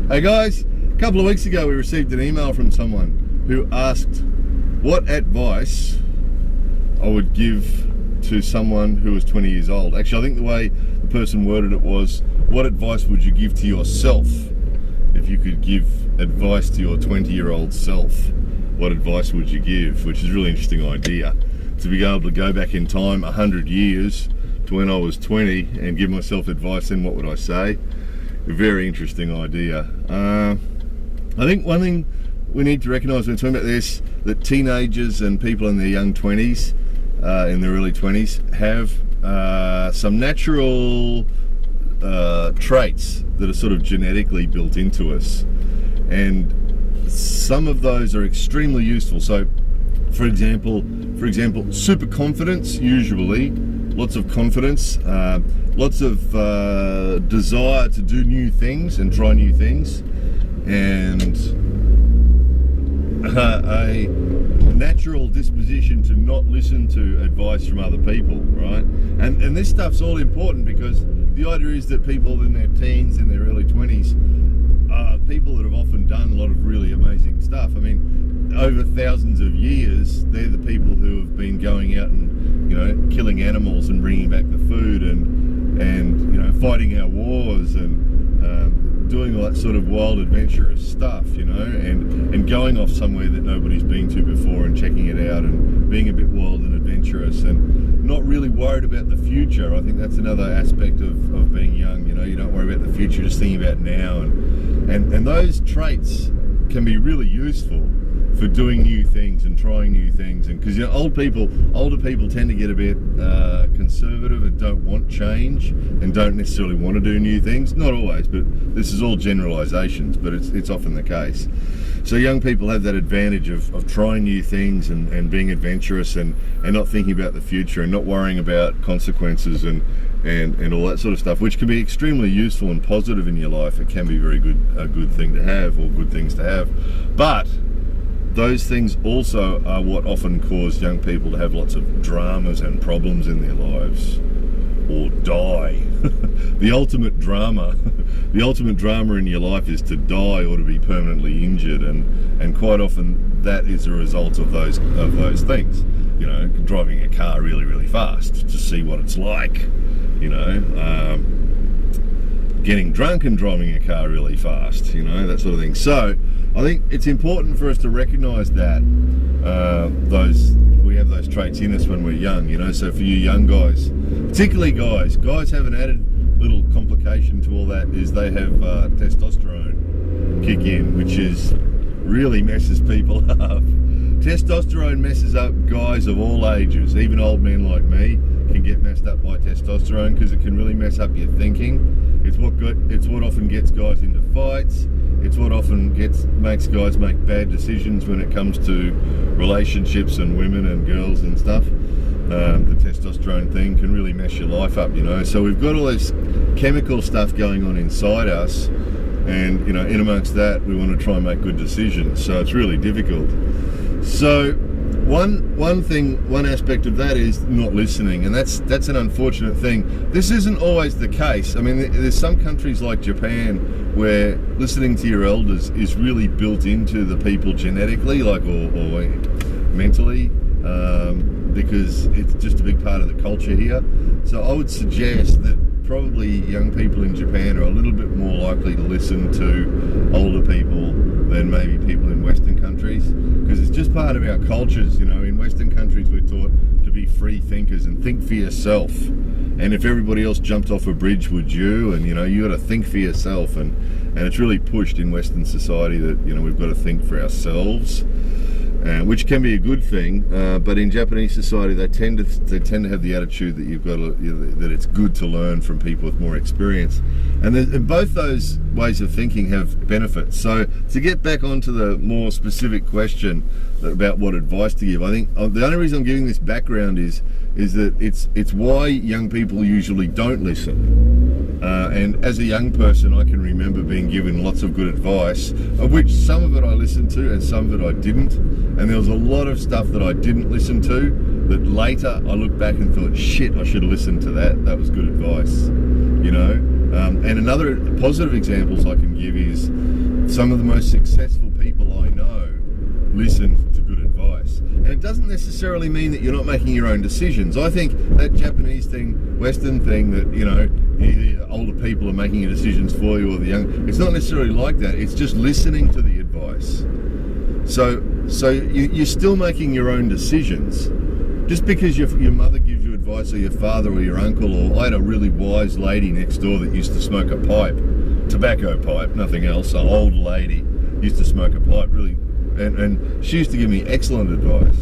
Hey guys, a couple of weeks ago we received an email from someone who asked what advice I would give to someone who was 20 years old. Actually, I think the way the person worded it was, what advice would you give to yourself if you could give advice to your 20-year-old self? What advice would you give? Which is a really interesting idea, to be able to go back in time 100 years to when I was 20 and give myself advice. Then what would I say? A very interesting idea. I think one thing we need to recognise when we're talking about this, that teenagers and people in their young 20s, in their early 20s, have some natural traits that are sort of genetically built into us, and some of those are extremely useful. So, for example, super confidence, usually, lots of confidence, lots of desire to do new things and try new things, and a natural disposition to not listen to advice from other people, right? And this stuff's all important because the idea is that people in their teens, in their early 20s, are people that have often done a lot of really amazing stuff. I mean, over thousands of years, they're the people who have been going out and, you know, killing animals and bringing back the food and you know, fighting our wars and doing all that sort of wild, adventurous stuff, you know, and going off somewhere that nobody's been to before and checking it out and being a bit wild and adventurous and not really worried about the future. I think that's another aspect of being young, you know, you don't worry about the future, just thinking about now, and those traits can be really useful for doing new things and trying new things. And because, you know, older people tend to get a bit conservative and don't want change and don't necessarily want to do new things. Not always, but this is all generalizations, but it's often the case. So young people have that advantage of trying new things and being adventurous and not thinking about the future and not worrying about consequences and all that sort of stuff, which can be extremely useful and positive in your life. It can be a good thing to have, or good things to have. But those things also are what often cause young people to have lots of dramas and problems in their lives, or die. The ultimate drama in your life is to die or to be permanently injured, and quite often that is a result of those things. You know, driving a car really, really fast to see what it's like. You know, getting drunk and driving a car really fast. You know, that sort of thing. So I think it's important for us to recognise that we have those traits in us when we're young, you know. So for you young guys, particularly guys have an added little complication to all that, is they have testosterone kick in, which really messes people up. Testosterone messes up guys of all ages. Even old men like me can get messed up by testosterone because it can really mess up your thinking. It's what often gets guys into fights. It's what often makes guys make bad decisions when it comes to relationships and women and girls and stuff. The testosterone thing can really mess your life up, you know. So we've got all this chemical stuff going on inside us, and, you know, in amongst that, we want to try and make good decisions. So it's really difficult. So one aspect of that is not listening, and that's an unfortunate thing. This isn't always the case. I mean, there's some countries like Japan where listening to your elders is really built into the people genetically, like or mentally, because it's just a big part of the culture here. So I would suggest that probably young people in Japan are a little bit more likely to listen to older people than maybe people in Western countries, because it's just part of our cultures, you know. In Western countries we're taught to be free thinkers and think for yourself, and if everybody else jumped off a bridge, would you? And, you know, you got to think for yourself, and it's really pushed in Western society that, you know, we've got to think for ourselves, which can be a good thing, but in Japanese society they tend to have the attitude that you've got to, you know, that it's good to learn from people with more experience, and both those ways of thinking have benefits. So to get back onto the more specific question about what advice to give, I think the only reason I'm giving this background is that it's why young people usually don't listen. And as a young person, I can remember being given lots of good advice, of which some of it I listened to and some of it I didn't. And there was a lot of stuff that I didn't listen to that later I look back and thought, shit, I should have listened to that. That was good advice, you know. And another positive examples I can give is some of the most successful people I know listen to good advice. And it doesn't necessarily mean that you're not making your own decisions. I think that Japanese thing, Western thing, that, you know, the older people are making your decisions for you, or the young, it's not necessarily like that. It's just listening to the advice. So you're still making your own decisions. Just because your mother gives you advice, or your father, or your uncle, or I had a really wise lady next door that used to smoke a pipe, tobacco pipe, nothing else, an old lady used to smoke a pipe, really, and she used to give me excellent advice.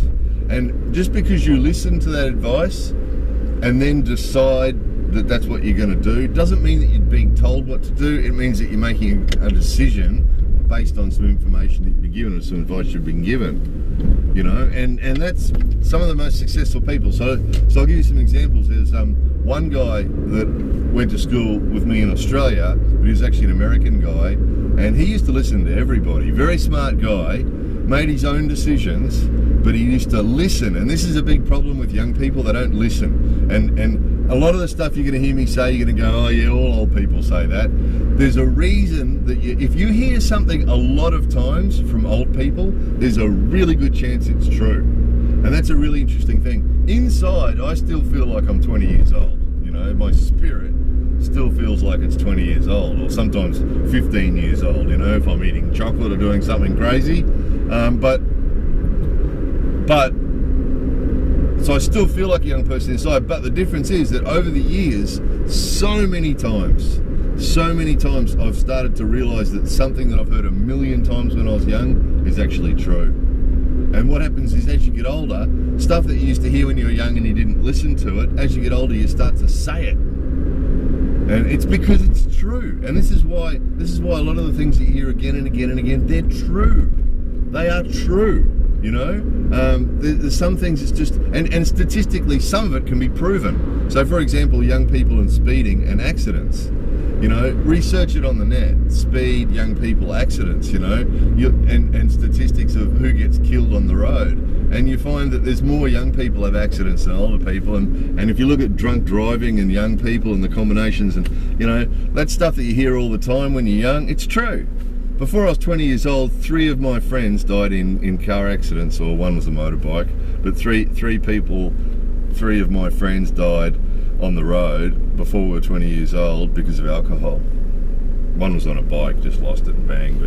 And just because you listen to that advice and then decide that that's what you're going to do, doesn't mean that you're being told what to do. It means that you're making a decision based on some information that you've been given, or some advice you've been given, you know, and that's some of the most successful people. So I'll give you some examples. There's one guy that went to school with me in Australia, but he was actually an American guy, and he used to listen to everybody. Very smart guy, made his own decisions, but he used to listen. And this is a big problem with young people. They don't listen. And a lot of the stuff you're going to hear me say, you're going to go, oh yeah, all old people say that. There's a reason that if you hear something a lot of times from old people, there's a really good chance it's true. And that's a really interesting thing. Inside, I still feel like I'm 20 years old. You know, my spirit still feels like it's 20 years old, or sometimes 15 years old, you know, if I'm eating chocolate or doing something crazy. So I still feel like a young person inside, but the difference is that over the years, so many times I've started to realize that something that I've heard a million times when I was young is actually true. And what happens is, as you get older, stuff that you used to hear when you were young and you didn't listen to it, as you get older you start to say it. And it's because it's true. And this is why a lot of the things that you hear again and again and again, they're true. They are true. You know, there's some things it's just, and statistically some of it can be proven. So for example, young people and speeding and accidents, you know, research it on the net, speed, young people, accidents, you know, and statistics of who gets killed on the road. And you find that there's more young people have accidents than older people. And if you look at drunk driving and young people and the combinations, and, you know, that stuff that you hear all the time when you're young, it's true. Before I was 20 years old, 3 of my friends died in car accidents, or one was a motorbike, but three of my friends died on the road before we were 20 years old because of alcohol. One was on a bike, just lost it and bang,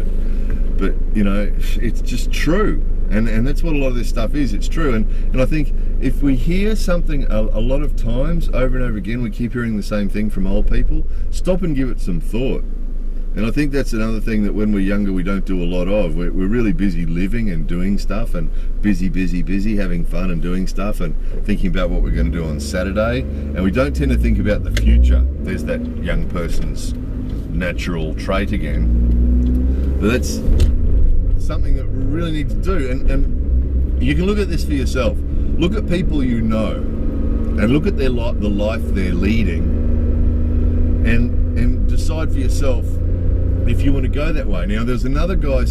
but you know, it's just true. And that's what a lot of this stuff is, it's true. And I think if we hear something a lot of times, over and over again, we keep hearing the same thing from old people, stop and give it some thought. And I think that's another thing that when we're younger we don't do a lot of. We're really busy living and doing stuff, and busy, having fun and doing stuff and thinking about what we're going to do on Saturday. And we don't tend to think about the future. There's that young person's natural trait again. But that's something that we really need to do. And you can look at this for yourself. Look at people you know and look at the life they're leading, and decide for yourself if you want to go that way. Now there's another guy, I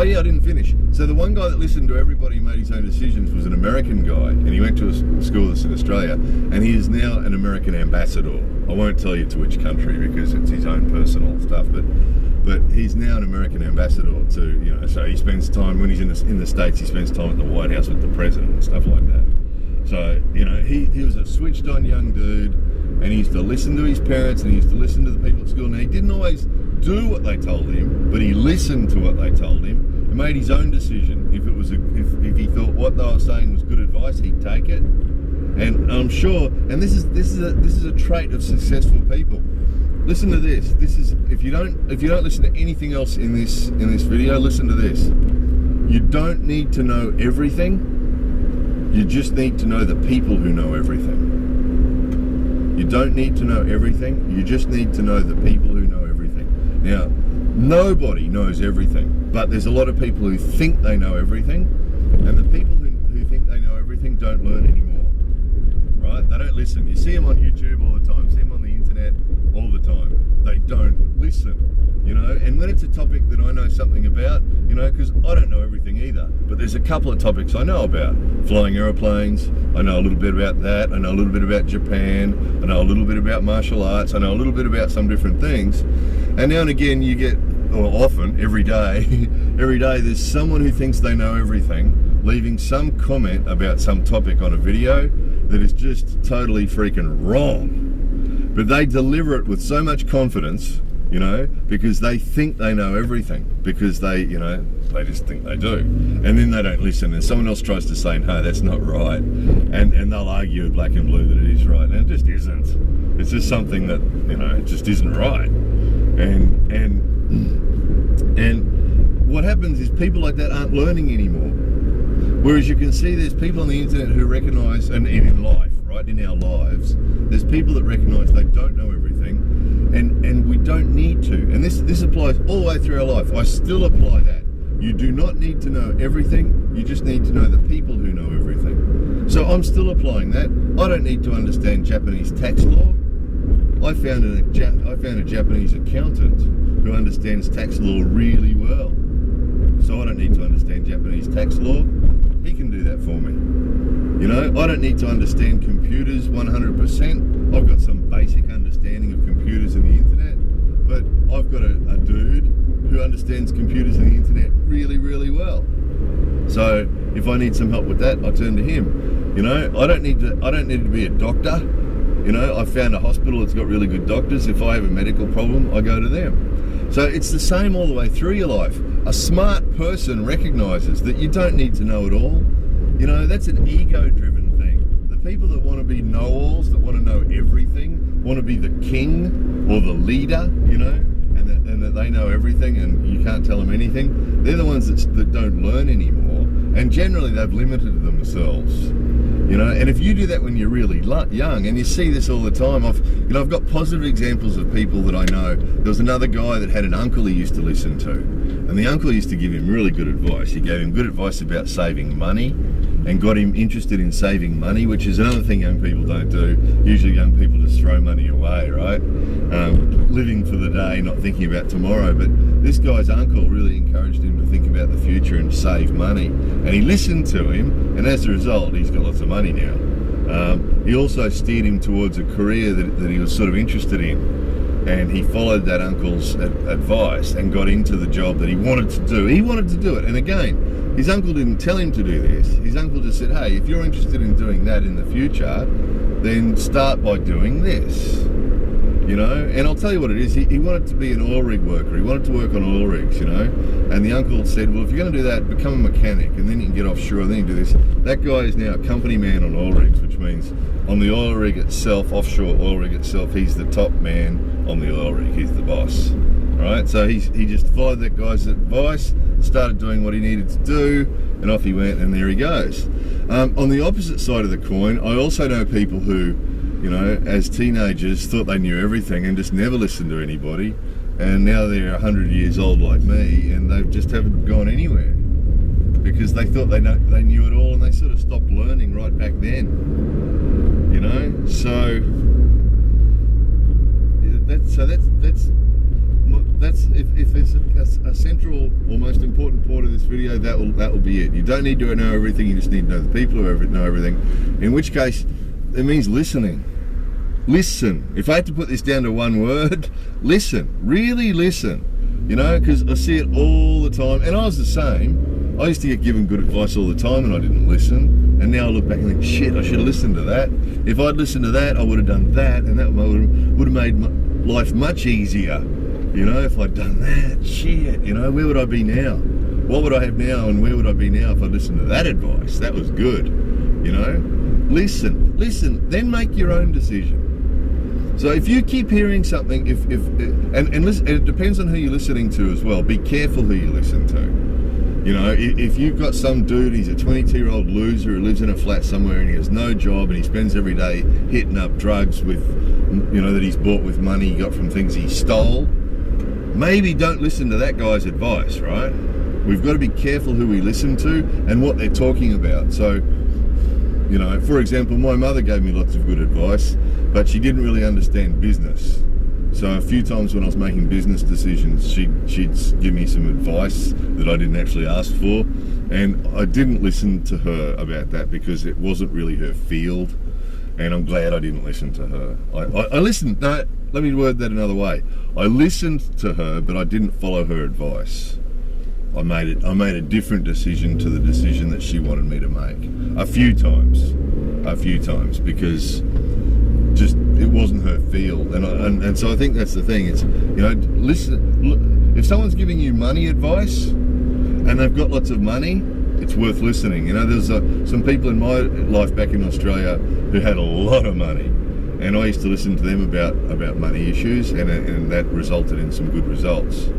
didn't finish. So the one guy that listened to everybody and made his own decisions was an American guy, and he went to a school that's in Australia, and he is now an American ambassador. I won't tell you to which country because it's his own personal stuff, but he's now an American ambassador to, you know, so he spends time, when he's in the States, he spends time at the White House with the president and stuff like that. So, you know, he was a switched on young dude, and he used to listen to his parents, and he used to listen to the people at school. And he didn't always do what they told him, but he listened to what they told him and made his own decision. If he thought what they were saying was good advice, he'd take it. And I'm sure, and this is a trait of successful people. Listen to this. This is, if you don't listen to anything else in this video, listen to this. You don't need to know everything. You just need to know the people who know everything. You don't need to know everything. You just need to know the people who know everything. Now, nobody knows everything, but there's a lot of people who think they know everything, and the people who think they know everything don't learn anymore, right? They don't listen. You see them on YouTube all the time, see them on the internet all the time. They don't listen, you know? And when it's a topic that I know something about, you know, because I don't know everything either, but there's a couple of topics I know about. Flying aeroplanes, I know a little bit about that, I know a little bit about Japan, I know a little bit about martial arts, I know a little bit about some different things. And now and again you get or often, every day, every day there's someone who thinks they know everything, leaving some comment about some topic on a video that is just totally freaking wrong. But they deliver it with so much confidence, you know, because they think they know everything, because they, you know, they just think they do. And then they don't listen, and someone else tries to say, no, that's not right. And they'll argue black and blue that it is right, and it just isn't. It's just something that, you know, it just isn't right. And what happens is people like that aren't learning anymore. Whereas you can see there's people on the internet who recognise, and in life, right, in our lives, there's people that recognise they don't know everything, and we don't need to. And this applies all the way through our life. I still apply that. You do not need to know everything, you just need to know the people who know everything. So I'm still applying that. I don't need to understand Japanese tax law. I found a Japanese accountant who understands tax law really well. So I don't need to understand Japanese tax law. He can do that for me. You know, I don't need to understand computers 100%. I've got some basic understanding of computers and the internet, but I've got a dude who understands computers and the internet really, really well. So if I need some help with that, I turn to him. You know, I don't need to be a doctor. You know, I found a hospital that's got really good doctors. If I have a medical problem, I go to them. So it's the same all the way through your life. A smart person recognizes that you don't need to know it all. You know, that's an ego-driven thing. The people that want to be know-alls, that want to know everything, want to be the king or the leader, you know, and that they know everything and you can't tell them anything, they're the ones that don't learn anymore, and generally they've limited themselves. You know, and if you do that when you're really young, and you see this all the time, I've got positive examples of people that I know. There was another guy that had an uncle he used to listen to, and the uncle used to give him really good advice. He gave him good advice about saving money, and got him interested in saving money, which is another thing young people don't do. Usually young people just throw money away, right? Living for the day, not thinking about tomorrow. But this guy's uncle really encouraged him to think about the future and save money. And he listened to him, and as a result, he's got lots of money now. He also steered him towards a career that he was sort of interested in. And he followed that uncle's advice and got into the job that he wanted to do. He wanted to do it. And again, his uncle didn't tell him to do this. His uncle just said, hey, if you're interested in doing that in the future, then start by doing this. You know, and I'll tell you what it is. He wanted to be an oil rig worker. He wanted to work on oil rigs, you know. And the uncle said, well, if you're going to do that, become a mechanic, and then you can get offshore, and then you can do this. That guy is now a company man on oil rigs, which means on the oil rig itself, offshore oil rig itself, he's the top man on the oil rig. He's the boss. Right? So he just followed that guy's advice, started doing what he needed to do, and off he went, and there he goes. On the opposite side of the coin, I also know people who, you know, as teenagers thought they knew everything and just never listened to anybody, and now they're 100 years old like me, and they just haven't gone anywhere because they thought they knew it all, and they sort of stopped learning right back then. You know, so that's if there's a central or most important part of this video, that will be it. You don't need to know everything. You just need to know the people who know everything. In which case, it means listening. Listen. If I had to put this down to one word, listen. Really listen. You know, because I see it all the time, and I was the same. I used to get given good advice all the time, and I didn't listen. And now I look back and think, shit, I should have listened to that. If I'd listened to that, I would have done that, and that would have made my life much easier. You know, if I'd done that, shit, you know, where would I be now? What would I have now, and where would I be now if I listened to that advice? That was good, you know? Listen, then make your own decision. So if you keep hearing something, and listen, it depends on who you're listening to as well. Be careful who you listen to. You know, if you've got some dude, he's a 22-year-old loser who lives in a flat somewhere and he has no job and he spends every day hitting up drugs with, you know, that he's bought with money he got from things he stole, maybe don't listen to that guy's advice, right? We've got to be careful who we listen to and what they're talking about. So, you know, for example, my mother gave me lots of good advice, but she didn't really understand business. So a few times when I was making business decisions, she'd give me some advice that I didn't actually ask for, and I didn't listen to her about that because it wasn't really her field, and I'm glad I didn't listen to her. I listened. No, let me word that another way. I listened to her, but I didn't follow her advice. I made a different decision to the decision that she wanted me to make. A few times, because just it wasn't her field, and so I think that's the thing. It's, you know, listen. If someone's giving you money advice and they've got lots of money, it's worth listening. You know, there's some people in my life back in Australia who had a lot of money, and I used to listen to them about money issues, and that resulted in some good results.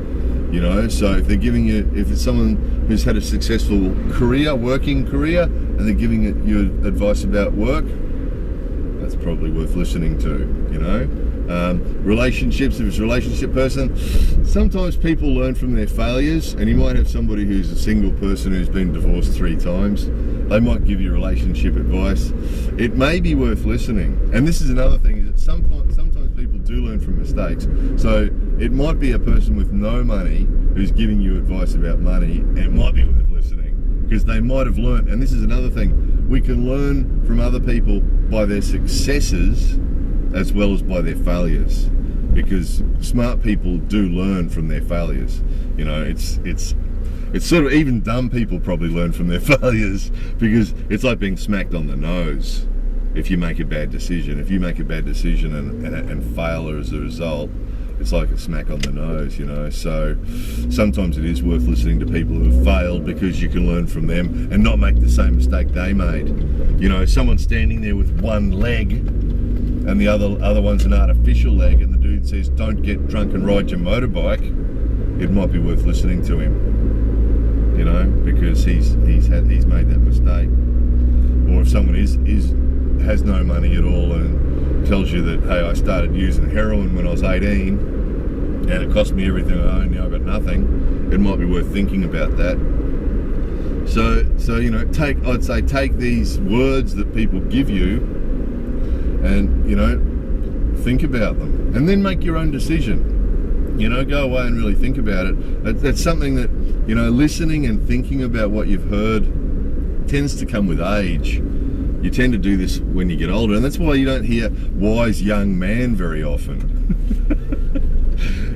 You know, so if they're giving you, if it's someone who's had a successful career, working career, and they're giving you advice about work, that's probably worth listening to, you know. Relationships, if it's a relationship person, sometimes people learn from their failures, and you might have somebody who's a single person who's been divorced 3 times. They might give you relationship advice. It may be worth listening. And this is another thing, is that sometimes people do learn from mistakes. So it might be a person with no money who's giving you advice about money, and it might be worth listening, because they might have learned. And this is another thing, we can learn from other people by their successes as well as by their failures, because smart people do learn from their failures. You know, it's sort of, even dumb people probably learn from their failures, because it's like being smacked on the nose if you make a bad decision. If you make a bad decision and fail as a result, it's like a smack on the nose, you know. So sometimes it is worth listening to people who have failed, because you can learn from them and not make the same mistake they made. You know, someone standing there with one leg and the other one's an artificial leg, and the dude says, don't get drunk and ride your motorbike, it might be worth listening to him, you know, because he's made that mistake. Or if someone has no money at all and tells you that, hey, I started using heroin when I was 18 and it cost me everything I own, now I've got nothing, it might be worth thinking about that. So you know, I'd say take these words that people give you and, you know, think about them, and then make your own decision. You know, go away and really think about it. That's something that, you know, listening and thinking about what you've heard tends to come with age. You tend to do this when you get older, and that's why you don't hear wise young man very often.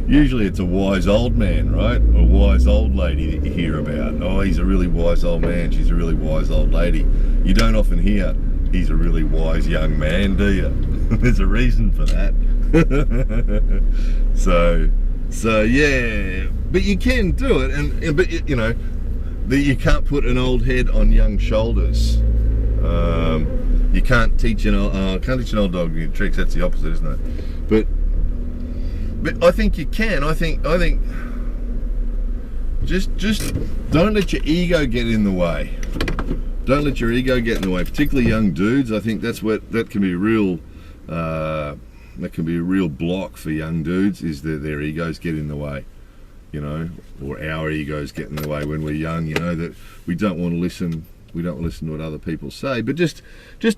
Usually it's a wise old man, right? A wise old lady that you hear about. Oh, he's a really wise old man, she's a really wise old lady. You don't often hear, he's a really wise young man, do you? There's a reason for that. So yeah, but you can do it, but you know, you can't put an old head on young shoulders. You can't teach an old dog new tricks. That's the opposite, isn't it? But I think you can. I think just don't let your ego get in the way. Don't let your ego get in the way, particularly young dudes. I think that can be a real block for young dudes, is that their egos get in the way, you know, or our egos get in the way when we're young, you know, that we don't want to listen to what other people say. But just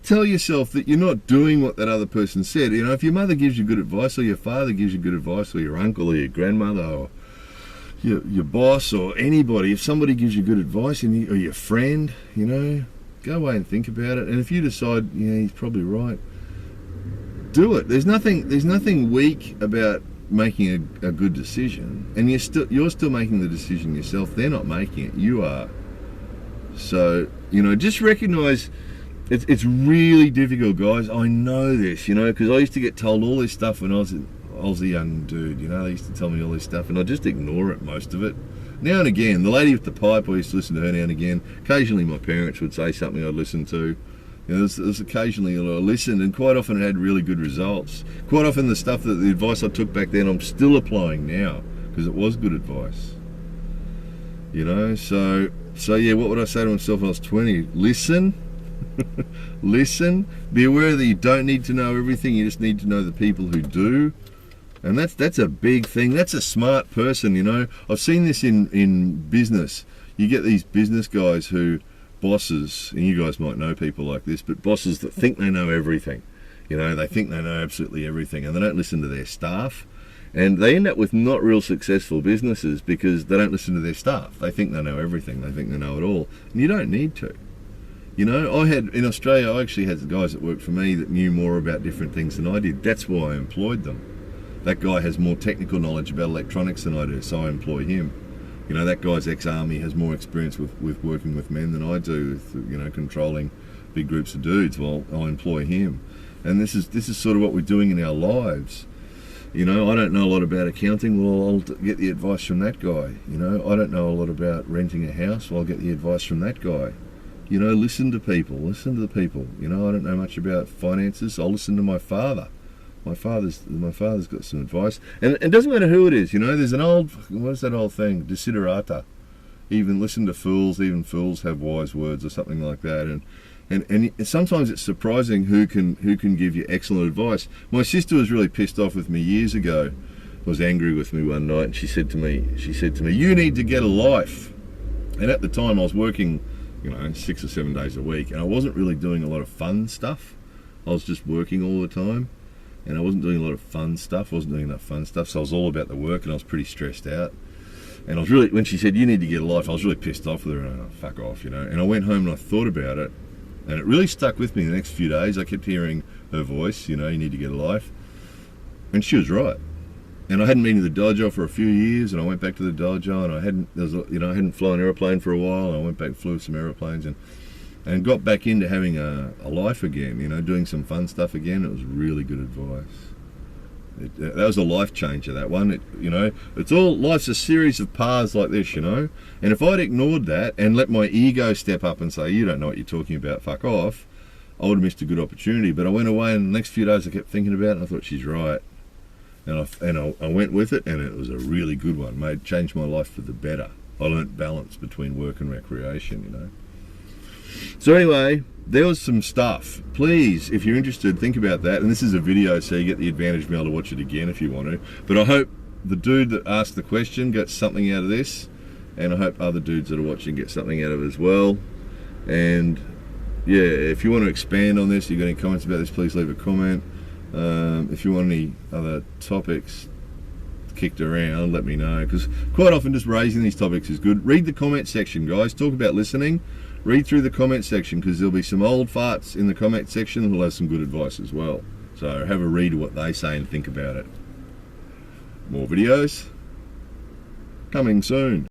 tell yourself that you're not doing what that other person said. You know, if your mother gives you good advice, or your father gives you good advice, or your uncle, or your grandmother, or your boss, or anybody, if somebody gives you good advice, or your friend, you know, go away and think about it. And if you decide, yeah, he's probably right, do it. There's nothing weak about making a good decision, and you're still making the decision yourself. They're not making it, you are. So, you know, just recognize it's really difficult, guys. I know this, you know, because I used to get told all this stuff when I was a young dude, you know. They used to tell me all this stuff, and I just ignore it, most of it. Now and again, the lady with the pipe, I used to listen to her now and again. Occasionally my parents would say something I'd listen to. You know, there's occasionally I listened, and quite often it had really good results. Quite often the advice I took back then, I'm still applying now, because it was good advice. You know, so yeah, what would I say to myself when I was 20? Listen, listen, be aware that you don't need to know everything, you just need to know the people who do. And that's a big thing. That's a smart person, you know. I've seen this in business. You get these business guys bosses, and you guys might know people like this, but bosses that think they know everything. You know, they think they know absolutely everything, and they don't listen to their staff. And they end up with not real successful businesses, because they don't listen to their staff. They think they know everything. They think they know it all. And you don't need to. You know, in Australia, I actually had guys that worked for me that knew more about different things than I did. That's why I employed them. That guy has more technical knowledge about electronics than I do, so I employ him. You know, that guy's ex-army, has more experience with working with men than I do, with, you know, controlling big groups of dudes. Well, I'll employ him. And this is sort of what we're doing in our lives. You know, I don't know a lot about accounting. Well, I'll get the advice from that guy. You know, I don't know a lot about renting a house. Well, I'll get the advice from that guy. You know, listen to people. Listen to the people. You know, I don't know much about finances. I'll listen to my father. My father's got some advice. And it doesn't matter who it is. You know, there's an old, what is that old thing? Desiderata. Even listen to fools. Even fools have wise words, or something like that. And sometimes it's surprising who can give you excellent advice. My sister was really pissed off with me years ago. Was angry with me one night, and she said to me, "You need to get a life." And at the time, I was working, you know, 6 or 7 days a week, and I wasn't really doing a lot of fun stuff. I was just working all the time, and I wasn't doing a lot of fun stuff. I wasn't doing enough fun stuff, so I was all about the work, and I was pretty stressed out. And I was really, when she said, "You need to get a life," I was really pissed off with her, and fuck off, you know. And I went home and I thought about it. And it really stuck with me the next few days. I kept hearing her voice, you know, "You need to get a life." And she was right. And I hadn't been to the dojo for a few years, and I went back to the dojo, and I hadn't flown an aeroplane for a while, and I went back and flew some aeroplanes and got back into having a life again, you know, doing some fun stuff again. It was really good advice. That was a life changer, that one. You know, it's all, life's a series of paths like this, you know. And if I'd ignored that and let my ego step up and say, "You don't know what you're talking about, fuck off," I would have missed a good opportunity. But I went away, and the next few days I kept thinking about it, and I thought, she's right. And I went with it, and it was a really good one. Changed my life for the better. I learnt balance between work and recreation, you know. So anyway, there was some stuff. Please, if you're interested, think about that. And this is a video, so you get the advantage of being able to watch it again if you want to. But I hope the dude that asked the question gets something out of this, and I hope other dudes that are watching get something out of it as well. And yeah, if you want to expand on this, you've got any comments about this, please leave a comment. If you want any other topics kicked around, let me know, because quite often just raising these topics is good. Read the comment section, guys. Talk about listening. Read through the comment section, because there'll be some old farts in the comment section who'll have some good advice as well. So have a read of what they say and think about it. More videos coming soon.